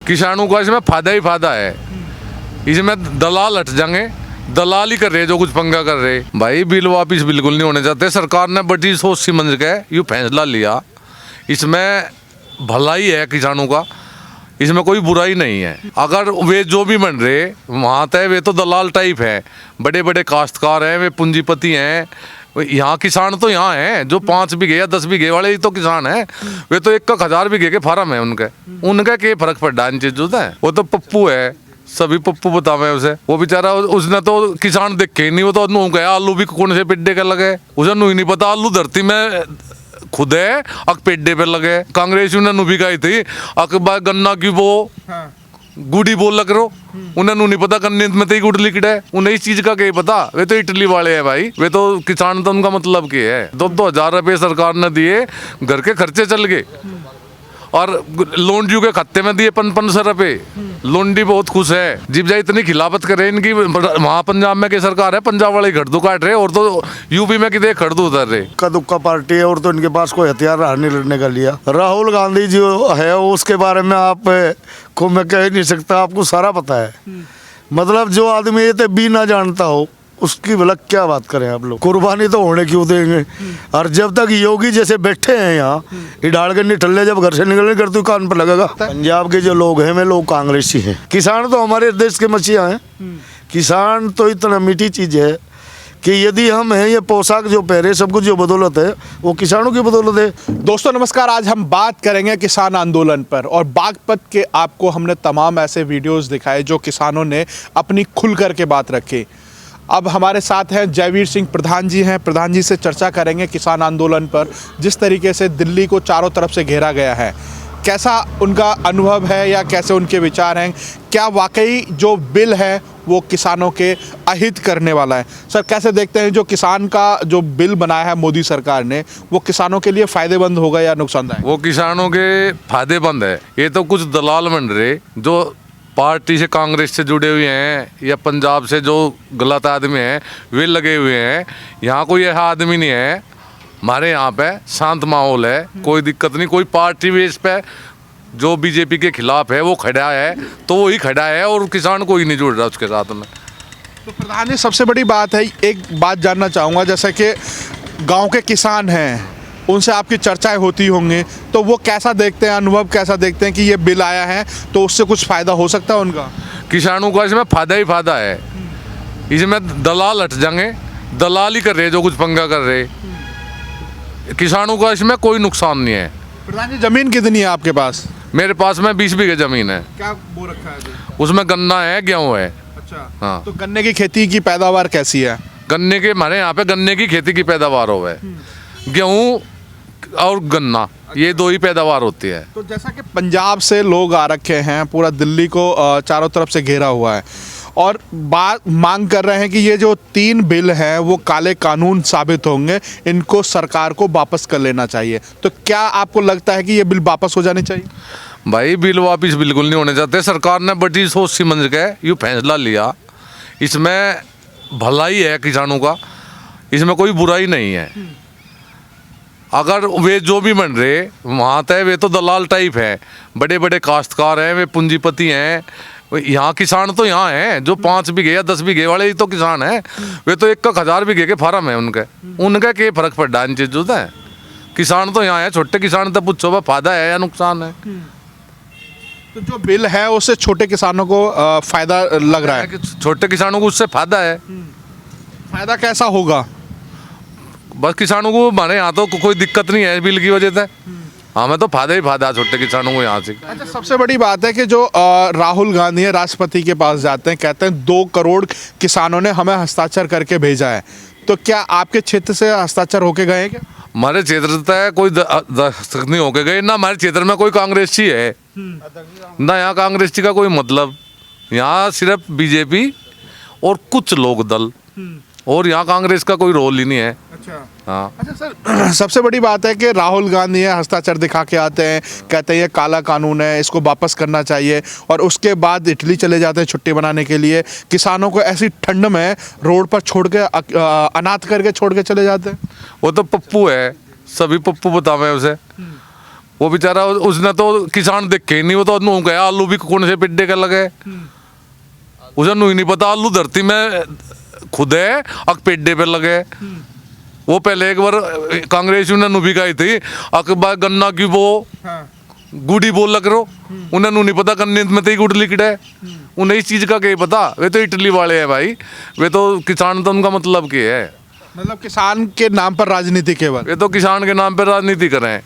किसानों का इसमें फायदा ही फायदा है। इसमें दलाल हट जाएंगे, दलाल ही कर रहे जो कुछ पंगा कर रहे। भाई बिल वापिस बिल्कुल नहीं होने चाहते। सरकार ने बड़ी सोच समझ के ये फैसला लिया, इसमें भलाई है किसानों का, इसमें कोई बुराई नहीं है। अगर वे जो भी बन रहे वहाँ तय वे तो दलाल टाइप है, बड़े बड़े काश्तकार हैं, वे पूंजीपति हैं। यहाँ किसान तो यहाँ हैं जो 5 बीघे या 10 बीघे वाले ही तो किसान हैं। वे तो 1,000 बीघे के फार्म है उनका क्या फर्क पड़ रहा है इन चीजों से। वो तो पप्पू है, सभी पप्पू बतावे उसे। वो बेचारा उसने तो किसान देखे ही नहीं, वो तो नू गया आलू भी कौन से पेड्डे का लगे, उसे नू ही नहीं पता आलू धरती में खुद है अक पेड्डे पे लगे। कांग्रेस ने नू भी गई थी अकबर गन्ना की वो गुड़ी बोल लग रो, उन्हें नहीं पता गन्ने में तो ही गुड़ लिक्विड है, उन्हें इस चीज का क्या पता। वे तो इटली वाले हैं भाई, वे तो किसान तो उनका मतलब क्या है। 2,000 रुपये सरकार ने दिए, घर के खर्चे चल गए और लोंडियों के खाते में दिए 500 रुपये। लोंडी बहुत खुश है, जिब जाए इतनी खिलाफत करे इनकी। वहाँ पंजाब में की सरकार है, पंजाब वाले खड़दू काट रहे और तो यूपी में कितने खड़दू उतर रहे। का दुक्का पार्टी है और तो इनके पास कोई हथियार रहा नहीं लड़ने का लिया। राहुल गांधी जो है उसके बारे में आप को मैं कह नहीं सकता, आपको सारा पता है। मतलब जो आदमी ये तो भी ना जानता हो उसकी भला क्या बात करें आप लोग। कुर्बानी तो होने क्यों देंगे। और जब तक योगी जैसे बैठे हैं यहाँ, ये डाल के निठल्ले जब घर से निकलने करते कान पर लगेगा। पंजाब के जो लोग हैं वे लोग कांग्रेसी हैं। किसान तो हमारे देश के मसीहा हैं। किसान तो इतना मीठी चीज है कि यदि हम हैं, ये पोशाक जो पहरे सब कुछ जो बदौलत है वो किसानों की बदौलत है। दोस्तों नमस्कार, आज हम बात करेंगे किसान आंदोलन पर। और बागपत के आपको हमने तमाम ऐसे वीडियोस दिखाए जो किसानों ने अपनी खुल करके बात रखी। अब हमारे साथ हैं जयवीर सिंह प्रधान जी हैं। प्रधान जी से चर्चा करेंगे किसान आंदोलन पर, जिस तरीके से दिल्ली को चारों तरफ से घेरा गया है, कैसा उनका अनुभव है या कैसे उनके विचार हैं। क्या वाकई जो बिल है वो किसानों के अहित करने वाला है? सर कैसे देखते हैं जो किसान का जो बिल बनाया है मोदी सरकार ने, वो किसानों के लिए फायदेमंद होगा या नुकसानदायक? वो किसानों के फायदेमंद है। ये तो कुछ दलाल बन रहे जो पार्टी से कांग्रेस से जुड़े हुए हैं या पंजाब से जो गलत आदमी हैं वे लगे हुए हैं। यहाँ कोई ऐसा आदमी नहीं है। हमारे यहाँ पे शांत माहौल है, कोई दिक्कत नहीं। कोई पार्टी बेस पे जो बीजेपी के खिलाफ है वो खड़ा है तो वही खड़ा है और किसान कोई नहीं जुड़ रहा उसके साथ में। तो प्रधान जी सबसे बड़ी बात है, एक बात जानना चाहूँगा, जैसे कि गाँव के किसान हैं उनसे आपकी चर्चाएं होती होंगी, तो वो कैसा देखते हैं, अनुभव कैसा देखते हैं कि ये बिल आया है तो उससे कुछ फ़ायदा हो सकता है उनका? किसानों का इसमें फायदा ही फायदा है। इसमें दलाल हट जाएंगे, दलाल ही कर रहे जो कुछ पंगा कर रहे। किसानों का इसमें कोई नुकसान नहीं है। प्रधान जी ज़मीन कितनी है आपके पास? मेरे पास में 20 बीघे ज़मीन है। क्या बो रखा है? उसमें गन्ना है, गेहूँ है। अच्छा हाँ। तो गन्ने की खेती की पैदावार कैसी है? गन्ने के हमारे यहाँ पे गन्ने की खेती की पैदावार हो है। गेहूँ और गन्ना ये दो ही पैदावार होती है। तो जैसा कि पंजाब से लोग आ रखे हैं, पूरा दिल्ली को चारों तरफ से घेरा हुआ है और बात मांग कर रहे हैं कि ये जो 3 बिल हैं वो काले कानून साबित होंगे, इनको सरकार को वापस कर लेना चाहिए। तो क्या आपको लगता है कि ये बिल वापस हो जाने चाहिए? भाई बिल वापिस बिल्कुल नहीं होने चाहते। सरकार ने बड़ी सोच समझ के ये फैसला लिया, इसमें भलाई है किसानों का, इसमें कोई बुराई नहीं है। अगर वे जो भी बन रहे वहाँ तय वे तो दलाल टाइप है, बड़े बड़े काश्तकार हैं, वे पूंजीपति हैं। यहाँ किसान तो यहाँ हैं जो 5 बीघे या 10 बीघे वाले ही तो किसान हैं। वे तो 1,000 बीघे के फार्म है उनका क्या फर्क पड़ रहा है इन चीजों से। किसान तो यहाँ है, छोटे किसान तो पूछो वह फायदा है या नुकसान है। तो जो बिल है उससे छोटे किसानों को फायदा लग रहा है? छोटे किसानों को उससे फायदा है। फायदा कैसा होगा? बस किसानों को हमारे यहाँ तो कोई दिक्कत नहीं है बिल की वजह से। हमें तो फायदा ही फायदा है छोटे किसानों को यहाँ से। अच्छा सबसे बड़ी बात है कि जो राहुल गांधी है राष्ट्रपति के पास जाते हैं, कहते हैं 2 करोड़ किसानों ने हमें हस्ताक्षर करके भेजा है। तो क्या आपके क्षेत्र से हस्ताक्षर होके गए हैं क्या? हमारे क्षेत्र से कोई दस्तखत नहीं होके गए ना। हमारे क्षेत्र में कोई कांग्रेसी है ना, यहाँ कांग्रेसी का कोई मतलब। यहाँ सिर्फ बीजेपी और कुछ लोग दल, और यहाँ कांग्रेस का कोई रोल ही नहीं है। अच्छा हाँ। अच्छा सर सबसे बड़ी बात है कि राहुल गांधी है हस्ताक्षर दिखा के आते हैं, कहते हैं ये काला कानून है, इसको वापस करना चाहिए, और उसके बाद इटली चले जाते हैं छुट्टी बनाने के लिए। किसानों को ऐसी ठंड में रोड पर छोड़ के अनाथ करके छोड़ के चले जाते हैं। वो तो पप्पू है, सभी पप्पू बतावे उसे। वो बेचारा उसने तो किसान देखे ही नहीं, वो तो नू गया आलू भी कौन से पिड्डे का लगे, उसे नू ही नहीं पता आलू धरती में खुद है अक पेड्डे पे लगे। वो पहले एक बार कांग्रेस ने नू भी कही थी अकबा गन्ना की वो गुड़ी बोल लग रो, उन्हें नू नहीं पता गन्ने में तो ही गुड़ लिखड़ा है, उन्हें इस चीज का क्या पता। वे तो इटली वाले हैं भाई, वे तो किसान तो उनका मतलब क्या है, मतलब किसान के नाम पर राजनीति केवल। वे तो किसान के नाम पे राजनीति कर रहे हैं,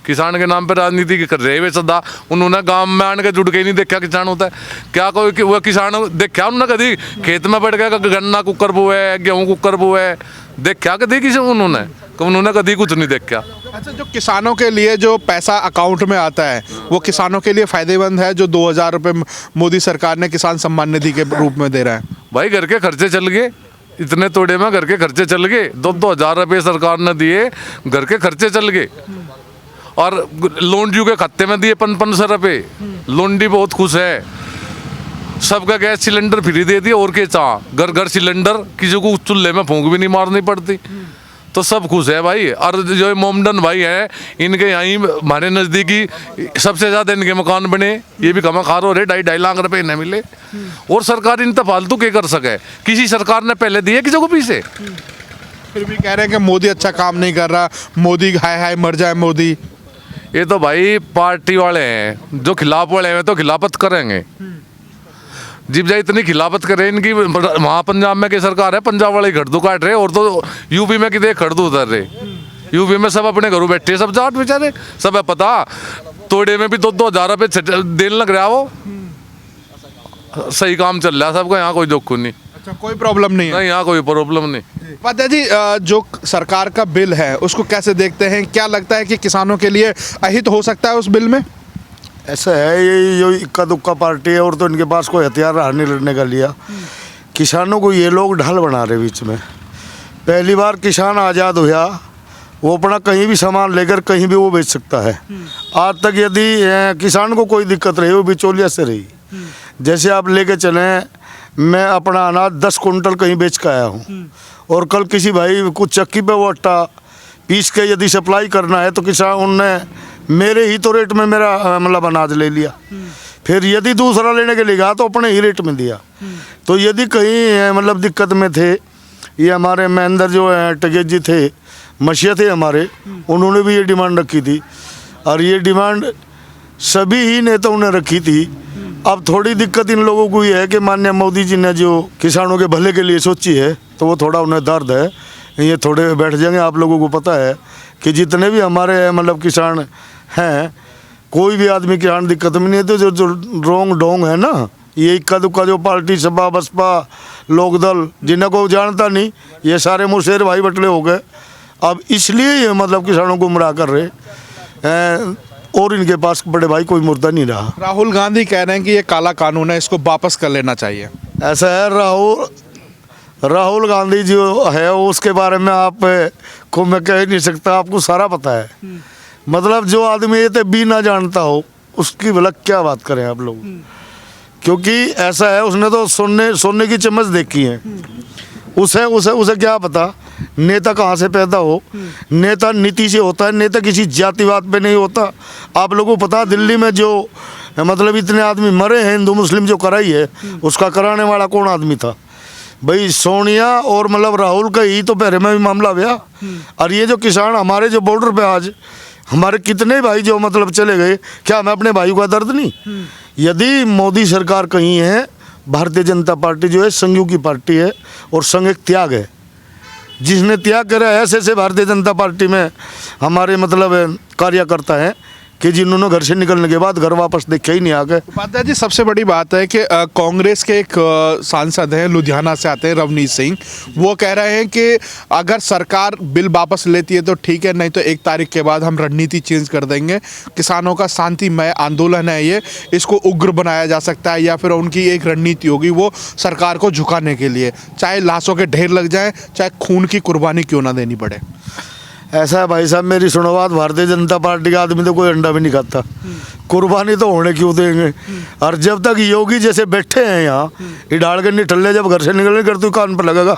किसान के नाम पे राजनीति कर रहे हैं वे सदा। उन्होंने गांव में आने के जुड़ के ही नहीं देखा किसान होता है क्या, कोई वो किसान देखा उन्होंने कभी खेत में बैठ गया गन्ना कुकर बोए है, गेहूं कुकर बोए है, देखा कभी किसी उन्होंने कभी कुछ नहीं देखा। अच्छा, जो किसानों के लिए जो पैसा अकाउंट में आता है वो किसानों के लिए फायदेमंद है, जो 2000 रुपये मोदी सरकार ने किसान सम्मान निधि के रूप में दे रहा है? भाई घर के खर्चे चल गए, इतने तोड़े में घर के खर्चे चल गए, 2-2 हजार रुपये सरकार ने दिए, घर के खर्चे चल गए। और लोंडियों के खाते में दिए 500 रुपये, लोंडी बहुत खुश है, सबका गैस सिलेंडर फ्री दे दिया, और क्या चाह, घर घर सिलेंडर, किसी को चूल्हे में फूंक भी नहीं मारनी पड़ती, तो सब खुश है भाई। और जो मोमडन भाई हैं, इनके यहाँ ही हमारे नज़दीकी सबसे ज़्यादा इनके मकान बने, ये भी कमा खा रहे 2.5 लाख रुपए इन्हें मिले, और सरकार इन तो फालतू क्या कर सके, किसी सरकार ने पहले दिए किसी को पीछे। फिर भी कह रहे हैं कि मोदी अच्छा काम नहीं कर रहा, मोदी हाय हाय मर जाए मोदी। ये तो भाई पार्टी वाले हैं, जो खिलाफ वाले हैं तो खिलाफत करेंगे, जिब जाए इतनी खिलाफत करे इनकी। वहाँ पंजाब में की सरकार है, पंजाब वाले खड़दू काट रहे, और तो यूपी में कितने खड़दू उतर रहे, यूपी में सब अपने घरों बैठे, सब जाट बेचारे, सब है पता, तोड़े में भी 2-2 हजार रुपये देने लग रहा, वो सही काम चल रहा है सबका, यहाँ कोई दुख नहीं। अच्छा, कोई प्रॉब्लम नहीं है? नहीं, यहाँ कोई प्रॉब्लम नहीं। पात्या जी, जो सरकार का बिल है उसको कैसे देखते हैं? क्या लगता है कि किसानों के लिए अहित हो सकता है उस बिल में? ऐसा है, ये जो इक्का दुक्का पार्टी है, और तो इनके पास कोई हथियार रहा नहीं लड़ने का लिया। किसानों को ये लोग ढाल बना रहे बीच में। पहली बार किसान आज़ाद हुआ, वो अपना कहीं भी सामान लेकर कहीं भी वो बेच सकता है। आज तक यदि किसान को कोई दिक्कत रही, वो बिचौलिया से रही। जैसे आप लेके चलें, मैं अपना अनाज 10 कुंटल कहीं बेच के आया हूँ, और कल किसी भाई कुछ चक्की पे वो आटा पीस के यदि सप्लाई करना है, तो किसान उनने मेरे ही तो रेट में मेरा मतलब अनाज ले लिया। फिर यदि दूसरा लेने के लिए गया तो अपने ही रेट में दिया। तो यदि कहीं मतलब दिक्कत में थे, ये हमारे महेंद्र जो टगेज जी थे, मशिया थे हमारे, उन्होंने भी ये डिमांड रखी थी, और ये डिमांड सभी ही नेताओं ने रखी थी। अब थोड़ी दिक्कत इन लोगों को ये है कि माननीय मोदी जी ने जो किसानों के भले के लिए सोची है, तो वो थोड़ा उन्हें दर्द है, ये थोड़े बैठ जाएंगे। आप लोगों को पता है कि जितने भी हमारे मतलब किसान हैं, कोई भी आदमी किसान दिक्कत में नहीं है। तो जो रोंग डोंग है ना, ये इक्का दुक्का जो पार्टी सपा बसपा लोकदल, जिन्हें को जानता नहीं, ये सारे मुशेर भाई बटले हो गए। अब इसलिए ये मतलब किसानों को गुमराह कर रहे हैं, और इनके पास बड़े भाई कोई मुर्दा नहीं रहा। राहुल गांधी कह रहे हैं कि ये काला कानून है, इसको वापस कर लेना चाहिए। ऐसा है, राहुल गांधी जो है उसके बारे में आप को मैं कह नहीं सकता, आपको सारा पता है। मतलब जो आदमी ये भी ना जानता हो, उसकी भला क्या बात करें आप लोग। क्योंकि ऐसा है, उसने तो सोने की चम्मच देखी है। उसे उसे उसे क्या पता नेता कहाँ से पैदा हो। नेता नीति से होता है, नेता किसी जातिवाद पे नहीं होता। आप लोगों को पता, दिल्ली में जो मतलब इतने आदमी मरे हैं हिंदू मुस्लिम जो कराई है, उसका कराने वाला कौन आदमी था भाई? सोनिया और मतलब राहुल का ही तो पहले में भी मामला हुआ। और ये जो किसान हमारे जो बॉर्डर पे आज हमारे कितने भाई जो मतलब चले गए, क्या हमें अपने भाई का दर्द नहीं? यदि मोदी सरकार कहीं है, भारतीय जनता पार्टी जो है संघीय की पार्टी है, और संघ एक त्याग है। जिसने त्याग करा है, ऐसे भारतीय जनता पार्टी में हमारे मतलब कार्यकर्ता हैं कि जिन्होंने घर से निकलने के बाद घर वापस देखे ही नहीं आ गए। पात्या जी, सबसे बड़ी बात है कि कांग्रेस के एक सांसद हैं, लुधियाना से आते हैं, रवनीत सिंह, वो कह रहे हैं कि अगर सरकार बिल वापस लेती है तो ठीक है, नहीं तो 1 तारीख के बाद हम रणनीति चेंज कर देंगे। किसानों का शांतिमय आंदोलन है ये, इसको उग्र बनाया जा सकता है, या फिर उनकी एक रणनीति होगी वो सरकार को झुकाने के लिए, चाहे लाशों के ढेर लग जाए, चाहे खून की कुर्बानी क्यों ना देनी पड़े। ऐसा है भाई साहब, मेरी सुनो बात, भारतीय जनता पार्टी का आदमी तो कोई अंडा भी नहीं खाता। कुर्बानी तो होने क्यों देंगे? और जब तक योगी जैसे बैठे हैं यहाँ, ये डाल के निठल्ले जब घर से निकलने करते कान पर लगेगा।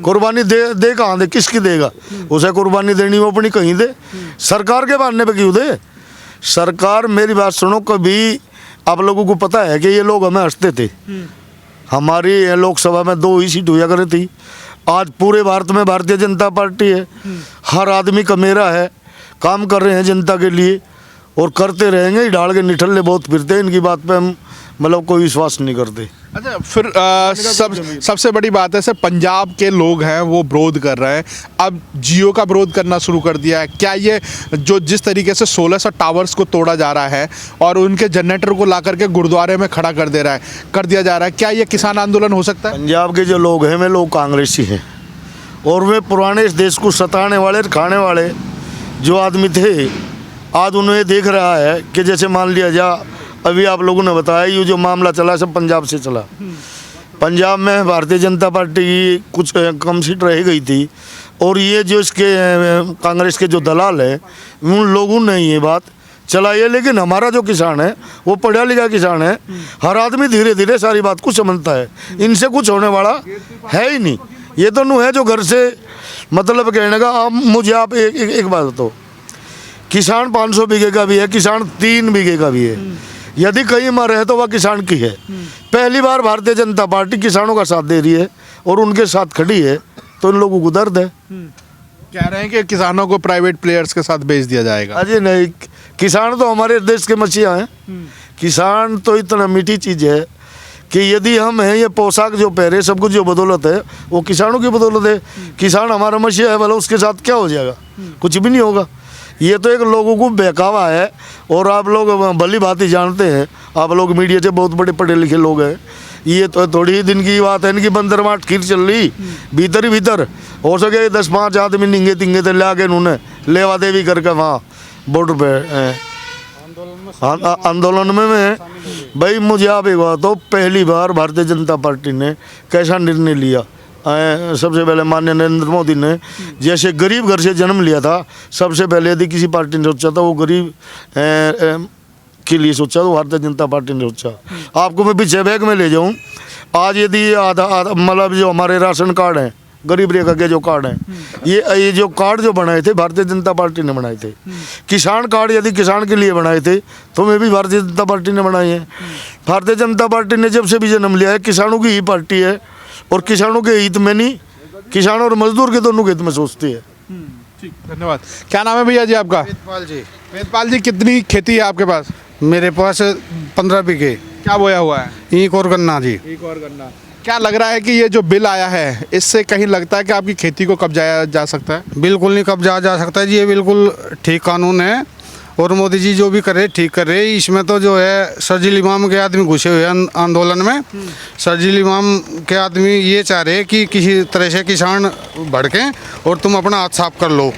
कुर्बानी दे कहाँ दे, किसकी देगा? उसे कुर्बानी देनी वो अपनी कहीं दे, सरकार के मानने पे क्यों दे? सरकार मेरी बात सुनो, कभी आप लोगों को पता है कि ये लोग हमें हंसते थे। हमारी लोकसभा में 2 ही सीट हुआ करी थी। आज पूरे भारत में भारतीय जनता पार्टी है, हर आदमी का मेरा है, काम कर रहे हैं जनता के लिए और करते रहेंगे। डाल के निठल्ले बहुत फिरते हैं, इनकी बात पे हम मतलब कोई विश्वास नहीं करते। अच्छा, फिर सबसे बड़ी बात है सर, पंजाब के लोग हैं वो विरोध कर रहे हैं, अब जियो का विरोध करना शुरू कर दिया है। क्या ये जो जिस तरीके से 1600 टावर्स को तोड़ा जा रहा है और उनके जनरेटर को ला करके गुरुद्वारे में खड़ा कर दिया जा रहा है, क्या ये किसान आंदोलन हो सकता है? पंजाब के जो लोग हैं वे लोग कांग्रेसी हैं और वे पुराने इस देश को सताने वाले, खाने वाले जो आदमी थे, आज उन्हें देख रहा है कि जैसे मान लिया जा, अभी आप लोगों ने बताया ये जो मामला चला सब पंजाब से चला। पंजाब में भारतीय जनता पार्टी की कुछ कम सीट रह गई थी और ये जो इसके कांग्रेस के जो दलाल हैं उन लोगों ने ये बात चलाई है। लेकिन हमारा जो किसान है वो पढ़ा लिखा किसान है, हर आदमी धीरे धीरे सारी बात को समझता है, इनसे कुछ होने वाला है ही नहीं। ये तो नू है जो घर से मतलब कहने का। आप मुझे आप एक बात बताओ, किसान 500 बीघे का भी है, किसान 3 बीघे का भी है, यदि कहीं मर है तो वह किसान की है। पहली बार भारतीय जनता पार्टी किसानों का साथ दे रही है और उनके साथ खड़ी है, तो इन लोगों को दर्द है। कह रहे हैं कि किसानों को प्राइवेट प्लेयर्स के साथ बेच दिया जाएगा। अजय नहीं, किसान तो हमारे देश के मसीहा हैं। किसान तो इतना मीठी चीज़ है कि यदि हम हैं, ये पोशाक जो पहरे सब कुछ जो बदौलत है वो किसानों की बदौलत है। किसान हमारा मसीहा है, भला उसके साथ क्या हो जाएगा? कुछ भी नहीं होगा। ये तो एक लोगों को बहकावा है और आप लोग भली भांति जानते हैं, आप लोग मीडिया से बहुत बड़े पढ़े लिखे लोग हैं। ये तो थोड़ी ही दिन की बात है, इनकी बंदरमाट खीर चल रही भीतर ही भीतर। हो सके 10-5 आदमी निंगे तिंगे तो ला के उन्होंने लेवा देवी करके वहाँ बॉर्डर पे आंदोलन में भाई मुझे आप एक बात तो, पहली बार भारतीय जनता पार्टी ने कैसा निर्णय लिया। सबसे पहले माननीय नरेंद्र मोदी ने जैसे गरीब घर से जन्म लिया था, सबसे पहले यदि किसी पार्टी ने सोचा था वो गरीब के लिए सोचा, तो भारतीय जनता पार्टी ने सोचा। आपको मैं पीछे बैग में ले जाऊं, आज यदि आधा मतलब जो हमारे राशन कार्ड हैं, गरीब रेखा के जो कार्ड हैं, ये जो कार्ड जो बनाए थे भारतीय जनता पार्टी ने बनाए थे। किसान कार्ड यदि किसान के लिए बनाए थे तो मैं भी भारतीय जनता पार्टी ने बनाए हैं। भारतीय जनता पार्टी ने जब से भी जन्म लिया है किसानों की ही पार्टी है और किसानों के हित में नहीं, किसान और मजदूर के दोनों के हित में सोचती है। ठीक, धन्यवाद। क्या नाम है भैया जी आपका? वेदपाल जी। वेदपाल जी, कितनी खेती है आपके पास? मेरे पास 15 बीघे क्या बोया हुआ है? ईख और गन्ना जी। एक और गन्ना। क्या लग रहा है कि ये जो बिल आया है इससे कहीं लगता है कि आपकी खेती को कब्जाया जा सकता है? बिल्कुल नहीं कब्जा जा सकता जी, ये बिल्कुल ठीक कानून है और मोदी जी जो भी कर रहे ठीक कर रहे। इसमें तो जो है शर्जील इमाम के आदमी घुसे हुए हैं आंदोलन में। शर्जील इमाम के आदमी ये चाह रहे कि किसी तरह से किसान भड़कें और तुम अपना हाथ साफ कर लो,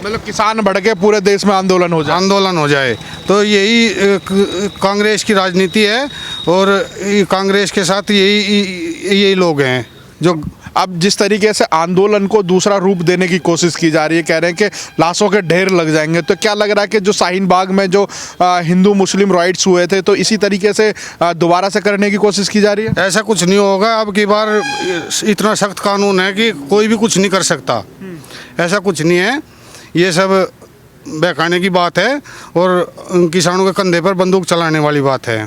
मतलब किसान भड़के पूरे देश में आंदोलन हो जाए। तो यही कांग्रेस की राजनीति है और कांग्रेस के साथ यही लोग हैं जो अब जिस तरीके से आंदोलन को दूसरा रूप देने की कोशिश की जा रही है, कह रहे हैं कि लाशों के ढेर लग जाएंगे, तो क्या लग रहा है कि जो शाहीन बाग में जो हिंदू मुस्लिम राइट्स हुए थे तो इसी तरीके से दोबारा से करने की कोशिश की जा रही है? ऐसा कुछ नहीं होगा। अब की बार इतना सख्त कानून है कि कोई भी कुछ नहीं कर सकता, ऐसा कुछ नहीं है। ये सब बहकाने की बात है और किसानों के कंधे पर बंदूक चलाने वाली बात है।